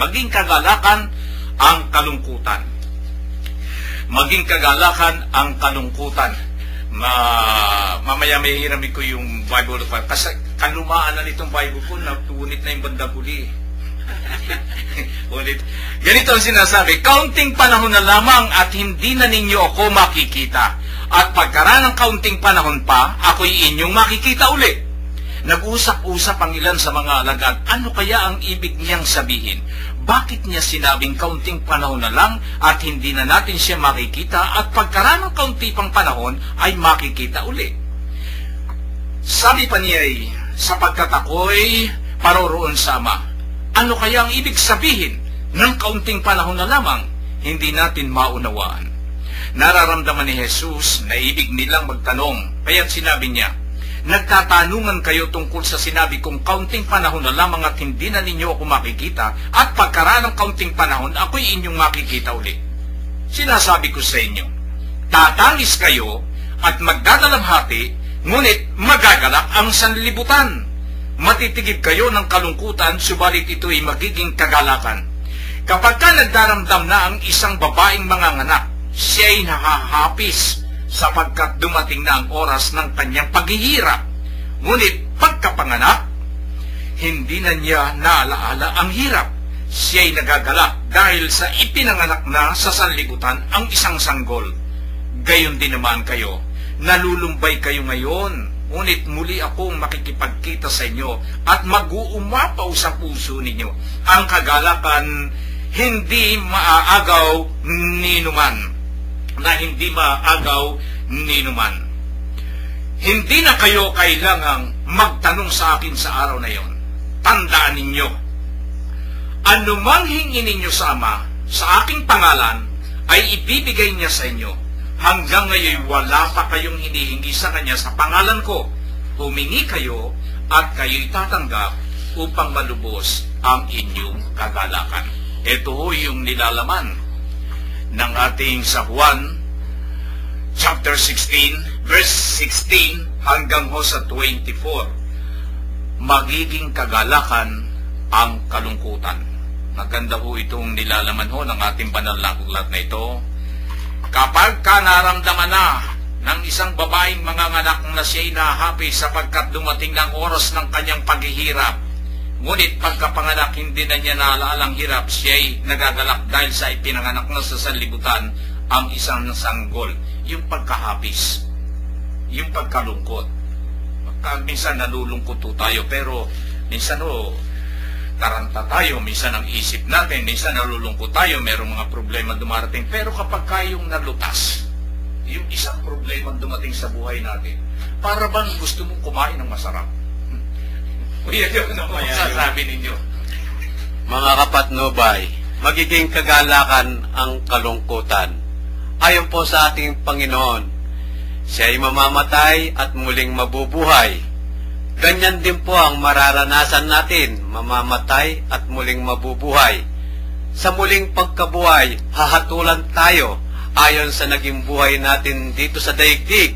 Maging kagalakan ang kalungkutan. Maging kagalakan ang kalungkutan. Mamaya may hiramin ko yung Bible kasi kalumaan na nitong Bible ko, napunit na yung bandang huli. Ulit. Ganito ang sinasabi, kaunting panahon na lamang at hindi na ninyo ako makikita. At pagkaraan ng kaunting panahon pa, ako'y inyong makikita uli. Nag-usap-usap ang ilan sa mga alagad, ano kaya ang ibig niyang sabihin? Bakit niya sinabing kaunting panahon na lang at hindi na natin siya makikita at pagkaraan ng kaunti pang panahon ay makikita uli? Sabi pa niya ay, sapagkat ako'y paroroon sa Ama. Ano kaya ang ibig sabihin ng kaunting panahon na lamang? Hindi natin maunawaan. Nararamdaman ni Jesus na ibig nilang magtanong, kaya't sinabi niya, nagtatanungan kayo tungkol sa sinabi kong kaunting panahon na lamang at hindi na ninyo ako makikita at pagkaraan ng kaunting panahon, ako'y inyong makikita uli. Sinasabi ko sa inyo, tatangis kayo at magdadalamhati, ngunit magagalak ang sanlibutan. Matitigib kayo ng kalungkutan, subalit ito'y magiging kagalakan. Kapag ka nagdaramdam na ang isang babaeng manganganak, siya'y nakahapis sapagkat dumating na ang oras ng kanyang paghihirap. Ngunit pagkapanganak, hindi na niya naalaala ang hirap. Siya'y nagagalak dahil sa ipinanganak na sa sanlibutan ang isang sanggol. Gayon din naman kayo, nalulumbay kayo ngayon, ngunit muli akong makikipagkita sa inyo at mag-uumapaw sa puso ninyo. Ang kagalakan hindi maaagaw ni numan. Na hindi maagaw ni numan. Hindi na kayo kailangang magtanong sa akin sa araw na yon. Tandaan ninyo, anumang hingin ninyo sa Ama, sa aking pangalan, ay ibibigay niya sa inyo. Hanggang ngayon wala pa kayong hinihingi sa Kanya sa pangalan ko. Humingi kayo at kayo'y tatanggap upang malubos ang inyong kagalakan. Ito ho yung nilalaman ng ating sa Juan chapter 16 verse 16 hanggang ho sa 24. Magiging kagalakan ang kalungkutan. Maganda ho itong nilalaman ho ng ating banal na aklat na ito. Kapag ka naramdaman na ng isang babaeng manganganak na siya'y nahahapi sapagkat dumating ng oras ng kanyang paghihirap, ngunit pagkapanganak hindi na niya naalalang hirap, siya'y nagagalak dahil sa ipinanganak na sa sanlibutan ang isang sanggol. Yung pagkahapis, yung pagkalungkot. Minsan nalulungkot tayo, pero minsan taranta tayo, minsan ang isip natin, minsan nalulungkot tayo, merong mga problema dumarating. Pero kapag kayong nalutas, yung isang problema dumating sa buhay natin, para bang gusto mong kumain ng masarap? Kuya, yun ang masasabi ninyo. Mga kapatnubay, magiging kagalakan ang kalungkutan. Ayon po sa ating Panginoon, siya'y mamamatay at muling mabubuhay. Ganyan din po ang mararanasan natin, mamamatay at muling mabubuhay. Sa muling pagkabuhay, hahatulan tayo ayon sa naging buhay natin dito sa daigdig.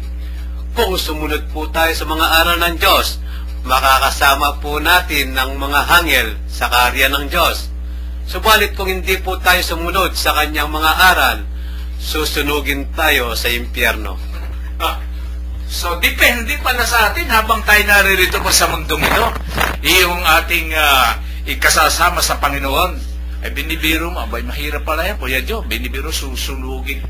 Kung sumunod po tayo sa mga aral ng Diyos, makakasama po natin ng mga hangel sa karya ng Diyos. Subalit kung hindi po tayo sumunod sa kanyang mga aral, susunugin tayo sa impyerno. So, depende pala sa atin habang tayo naririto pa sa mundong ito. Yung ating ikasasama sa Panginoon, ay binibiro mo, abay, mahirap pala yan, Kuya Joe, binibiro, susunugin.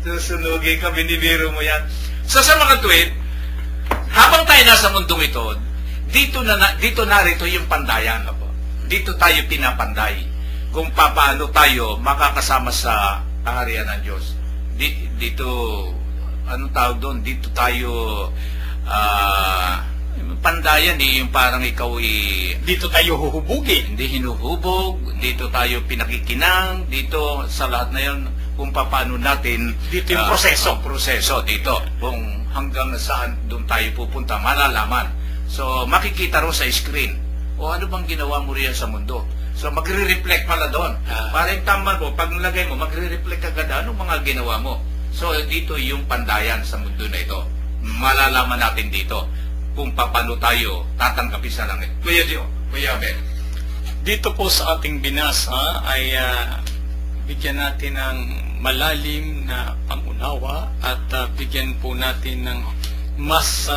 Susunugin ka, binibiro mo yan. So, sa mga tuwid, habang tayo nasa mundong ito, dito narito yung pandayan. Dito tayo pinapanday kung paano tayo makakasama sa kaharian ng Diyos. Dito, anong tawag doon? Dito tayo, pandayan yung parang ikaw dito tayo huhubugin. Hindi hinuhubog, dito tayo pinakikinang, dito sa lahat na yun, kung paano natin, dito yung proseso dito. Kung hanggang saan doon tayo pupunta, malalaman. So, makikita ro sa screen. O ano bang ginawa mo riyan sa mundo? So, magre-reflect pala doon. Para yung tama mo, pag nilagay mo, magre-reflect agad anong mga ginawa mo. So, dito yung pandayan sa mundo na ito. Malalaman natin dito kung paano tayo tatanggapin sa langit. Kuya Dio, Kuya Ben. Dito po sa ating binasa ay bigyan natin ng malalim na pangunawa at bigyan po natin ng mas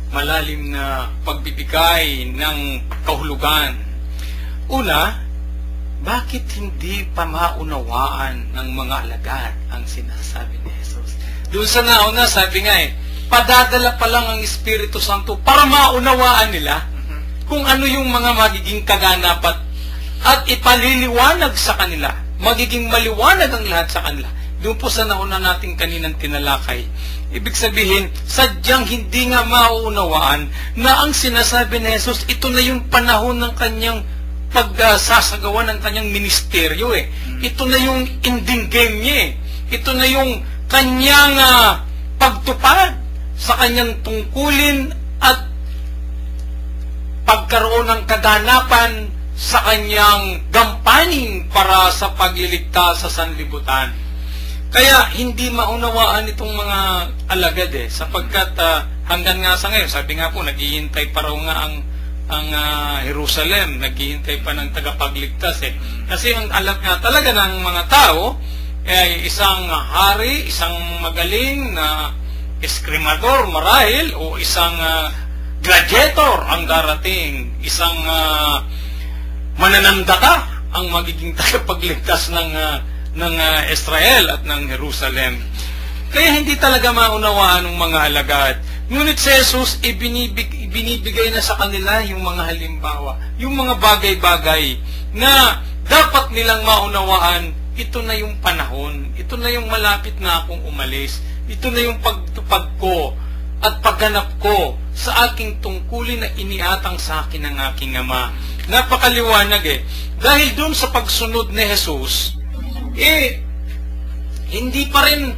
malalim na pagbibigay ng kahulugan. Una, bakit hindi pa maunawaan ng mga alagad ang sinasabi ni Jesus? Doon sa nauna, sabi nga padadala pa lang ang Espiritu Santo para maunawaan nila kung ano yung mga magiging kaganapan at ipaliliwanag sa kanila. Magiging maliwanag ang lahat sa kanila. Doon po sa nauna nating kaninang tinalakay. Ibig sabihin, sadyang hindi nga mauunawaan na ang sinasabi ni Jesus, ito na yung panahon ng kanyang pagsasagawa ng kanyang ministeryo Ito na yung ending game niya Ito na yung kanyang pagtupad sa kanyang tungkulin at pagkaroon ng kaganapan sa kanyang gampanin para sa pagliligtas sa sanlibutan. Kaya hindi maunawaan itong mga alagad sapagkat hanggang nga sa ngayon, sabi nga po, naghihintay pa raw nga ang Jerusalem, naghihintay pa ng tagapagligtas Kasi ang alam nga talaga ng mga tao ay isang hari, isang magaling na eskrimador marahil o isang gladiator ang darating, isang mananamdata ang magiging tagapagligtas ng Israel at ng Jerusalem. Kaya hindi talaga maunawaan ng mga alagad. Ngunit si Jesus ibinibigay na sa kanila yung mga halimbawa, yung mga bagay-bagay na dapat nilang maunawaan. Ito na yung panahon, ito na yung malapit na akong umalis, ito na yung pagtupad ko at pagganap ko sa aking tungkulin na iniatang sa akin ng aking Ama. Napakaliwanag Dahil doon sa pagsunod ni Jesus, hindi pa rin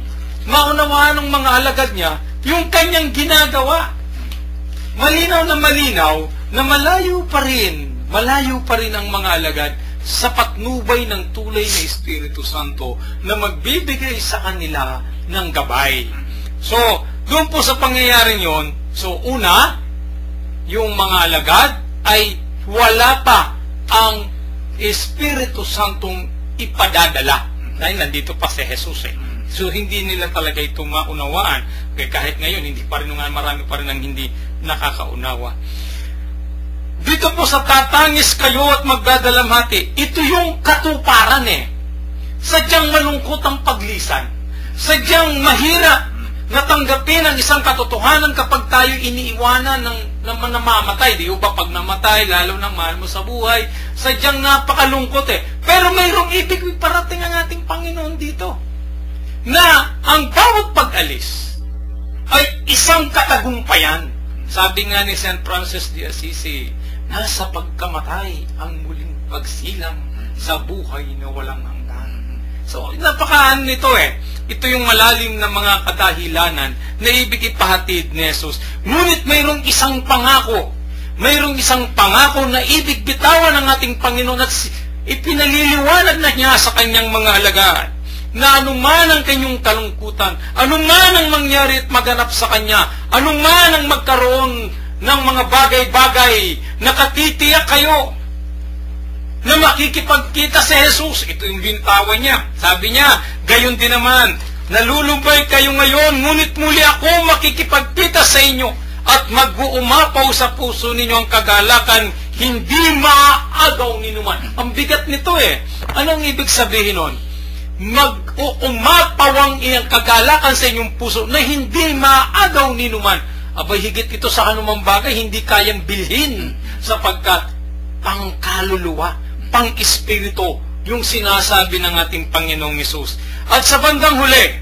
maunawaan ng mga alagad niya yung kanyang ginagawa. Malinaw na malayo pa rin ang mga alagad sa patnubay ng tulay ng Espiritu Santo na magbibigay sa kanila ng gabay. So, doon po sa pangyayaring yon, so una, yung mga alagad ay wala pa ang Espiritu Santong ipadadala. Dahil nandito pa si Jesus So, hindi nila talaga ito maunawaan. Kaya kahit ngayon, hindi pa rin marami pa rin ang hindi nakakaunawa. Dito po sa tatangis kayo at magdadalamhati, ito yung katuparan Sadyang malungkot ang paglisan. Sadyang mahirap natanggapin ang isang katotohanan kapag tayo iniiwanan ng namamatay. Di ba pag namatay, lalo ng mahal mo sa buhay, sadyang napakalungkot Pero mayroong ibig parating ang ating Panginoon dito. Na ang bawat pag-alis ay isang katagumpayan. Sabi nga ni St. Francis de Assisi, nasa pagkamatay ang muling pagsilang sa buhay na walang hanggan. So, napakaan nito Ito yung malalim na mga kadahilanan na ibig ipahatid ni Jesus. Ngunit mayroong isang pangako. Mayroong isang pangako na ibig bitawan ng ating Panginoon at ipinaliliwanag na niya sa kanyang mga alagad. Na anuman ang kanyang kalungkutan, anuman ang mangyari at maganap sa kanya, anuman ang magkaroon ng mga bagay-bagay, nakatitiyak kayo na makikipagkita si Jesus. Ito yung bintawan niya. Sabi niya, gayon din naman, nalulumbay kayo ngayon, ngunit muli ako makikipagkita sa inyo at mag-uumapaw sa puso ninyo ang kagalakan, hindi maaagaw ninuman. Ang bigat nito Anong ibig sabihin nun? Mag-uumapaw ang iyang kagalakan sa inyong puso na hindi maaagaw ninuman. Abay, higit ito sa anumang bagay, hindi kayang bilhin sapagkat pangkaluluwa, pang-espiritu, yung sinasabi ng ating Panginoong Hesus. At sa bandang huli,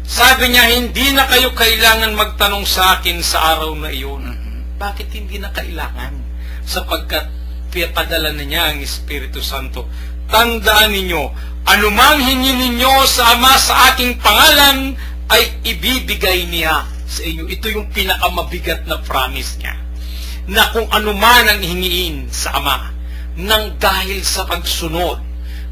sabi niya, hindi na kayo kailangan magtanong sa akin sa araw na iyon. Bakit hindi na kailangan? Sapagkat padala na niya ang Espiritu Santo. Tandaan ninyo, anumang hingi ninyo sa Ama sa aking pangalan, ay ibibigay niya sa inyo. Ito yung pinakamabigat na promise niya. Na kung anuman ang hingiin sa Ama, nang dahil sa pagsunod,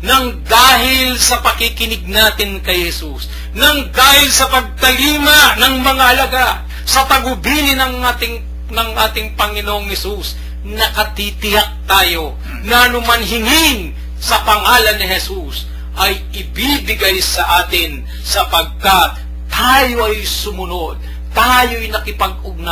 nang dahil sa pakikinig natin kay Jesus, nang dahil sa pagtalima ng mga alaga, sa tagubili ng ating Panginoong Hesus, nakatitiyak tayo na anuman hingin sa pangalan ni Jesus ay ibibigay sa atin sapagkat tayo ay sumunod, tayo ay nakipag-ugnayan